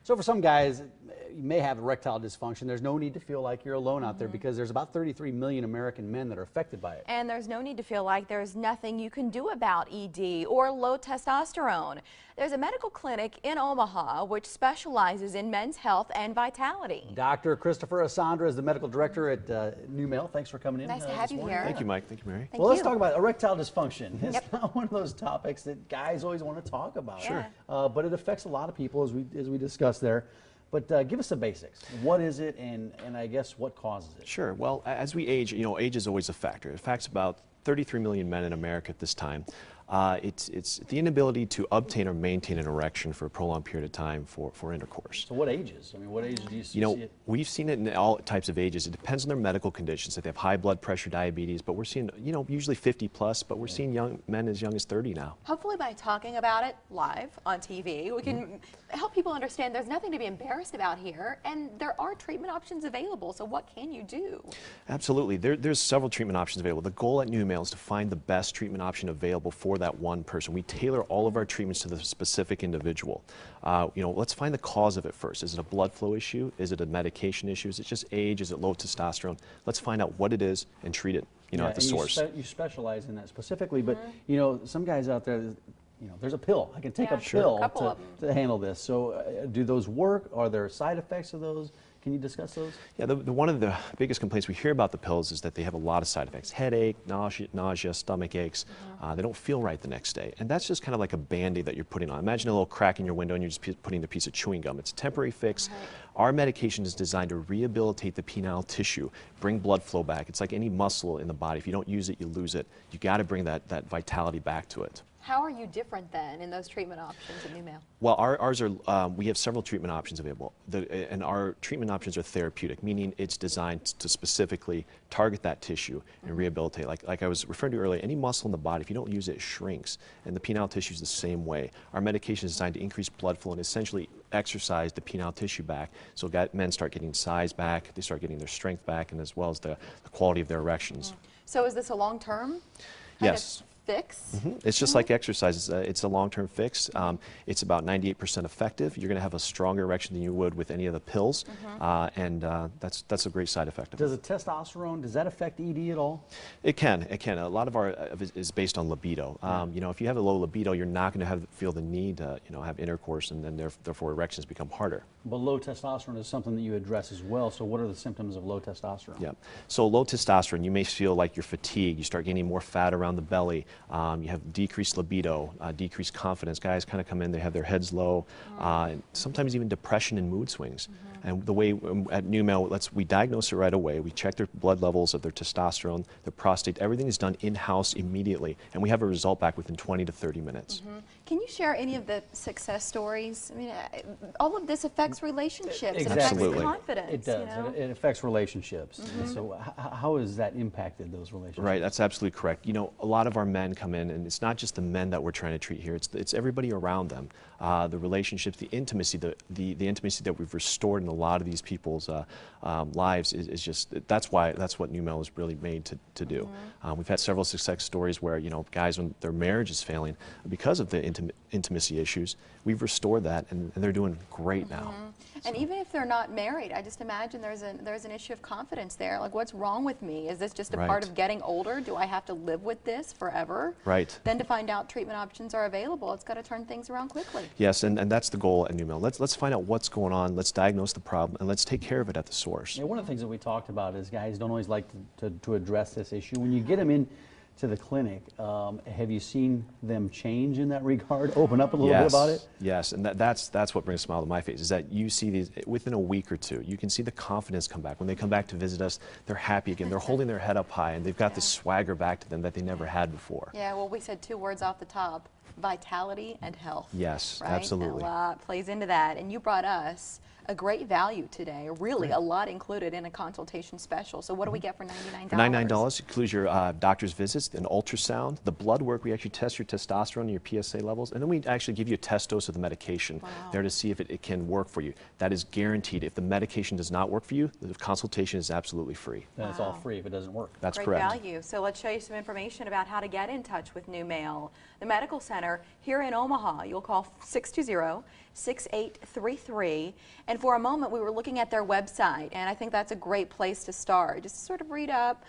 So for some guys, you may have erectile dysfunction. There's no need to feel like you're alone out there because there's about 33 million American men that are affected by it. And there's no need to feel like there's nothing you can do about ED or low testosterone. There's a medical clinic in Omaha which specializes in men's health and vitality. Dr. Christopher Asandra is the medical director at NuMale. Thanks for coming in. Nice to have you here. Thank you, Mike. Thank you, Mary. Well, let's talk about erectile dysfunction. It's not one of those topics that guys always want to talk about. Sure. But it affects a lot of people, as we discussed there. But give us the basics. What is it, and I guess what causes it? Sure. Well, as we age, age is always a factor. It affects about 33 million men in America at this time. It's the inability to obtain or maintain an erection for a prolonged period of time for intercourse. So what ages? I mean, what age do you see it? We've seen it in all types of ages. It depends on their medical conditions. If they have high blood pressure, diabetes, but we're seeing, usually 50 plus, but we're seeing young men as young as 30 now. Hopefully by talking about it live on TV, we can help people understand there's nothing to be embarrassed about here, and there are treatment options available. So what can you do? Absolutely. There's several treatment options available. The goal at NuMale is to find the best treatment option available for that one person. We tailor all of our treatments to the specific individual. Let's find the cause of it first. Is it a blood flow issue? Is it a medication issue? Is it just age? Is it low testosterone? Let's find out what it is and treat it, at the source. You specialize in that specifically, but some guys out there, there's a pill. I can take a pill to handle this. So do those work? Are there side effects of those? Can you discuss those? Yeah, one of the biggest complaints we hear about the pills is that they have a lot of side effects. Headache, nausea, stomach aches. They don't feel right the next day. And that's just kind of like a Band-Aid that you're putting on. Imagine a little crack in your window and you're just putting a piece of chewing gum. It's a temporary fix. Our medication is designed to rehabilitate the penile tissue, bring blood flow back. It's like any muscle in the body. If you don't use it, you lose it. You got to bring that vitality back to it. How are you different then in those treatment options at NuMale? Well, ours are, we have several treatment options available. And our treatment options are therapeutic, meaning it's designed to specifically target that tissue and rehabilitate. Like I was referring to earlier, any muscle in the body, if you don't use it, it shrinks. And the penile tissue is the same way. Our medication is designed to increase blood flow and essentially exercise the penile tissue back. So men start getting size back, they start getting their strength back, and as well as the quality of their erections. So is this a long-term? Yes. Fix? It's just like exercise. It's a long-term fix. It's about 98% effective. You're going to have a stronger erection than you would with any of the pills, and that's a great side effect of it. Does the testosterone, does that affect ED at all? It can. A lot of our is based on libido. If you have a low libido, you're not going to feel the need to have intercourse, and then therefore erections become harder. But low testosterone is something that you address as well. So what are the symptoms of low testosterone? Yeah. So low testosterone, you may feel like you're fatigued. You start gaining more fat around the belly. You have decreased libido, decreased confidence. Guys kind of come in, they have their heads low, sometimes even depression and mood swings. And the way at NuMale, we diagnose it right away. We check their blood levels of their testosterone, their prostate. Everything is done in-house immediately, and we have a result back within 20 to 30 minutes. Can you share any of the success stories? I mean, all of this affects relationships. Exactly. It affects confidence. It does. It affects relationships. So how has that impacted those relationships? Right, that's absolutely correct. A lot of our men come in, and it's not just the men that we're trying to treat here. It's everybody around them. The relationships, the intimacy, the intimacy that we've restored in a lot of these people's lives is just, that's what NuMale is really made to do. We've had several success stories where, guys, when their marriage is failing because of the intimacy issues, we've restored that, and they're doing great now. And even if they're not married, I just imagine there's an issue of confidence there. Like, what's wrong with me? Is this just a part of getting older? Do I have to live with this forever? Right. Then to find out treatment options are available, it's got to turn things around quickly. Yes, and that's the goal at NuMale. Let's find out what's going on, let's diagnose the problem, and let's take care of it at the source. Yeah, one of the things that we talked about is guys don't always like to address this issue. When you get them in to the clinic, have you seen them change in that regard? Open up a little bit about it? Yes, and that's what brings a smile to my face, is that you see these, within a week or two, you can see the confidence come back. When they come back to visit us, they're happy again. They're holding their head up high, and they've got this swagger back to them that they never had before. Yeah, well, we said two words off the top: vitality and health. Yes, right? absolutely. And a lot plays into that, and you brought us a great value today, really a lot included in a consultation special. So what do we get for $99? For $99 includes your doctor's visits, an ultrasound, the blood work. We actually test your testosterone and your PSA levels, and then we actually give you a test dose of the medication there to see if it can work for you. That is guaranteed. If the medication does not work for you, the consultation is absolutely free. Then it's all free if it doesn't work. That's Great correct. value. So let's show you some information about how to get in touch with NuMale. The Medical Center Center here in Omaha. You'll call 620-6833. And for a moment, we were looking at their website, and I think that's a great place to start. Just sort of read up,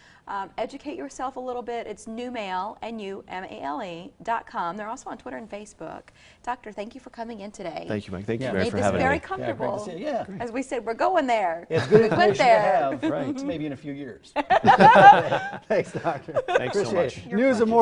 educate yourself a little bit. It's NuMale, NuMale.com. They're also on Twitter and Facebook. Doctor, thank you for coming in today. Thank you, Mike. Thank you, Yeah. Mary, Made for this having very me. comfortable. Yeah. As we said, we're going there. It's good We went information to there. have, right? Maybe in a few years. Thanks, Doctor. Thanks so Appreciate much. it. News and more.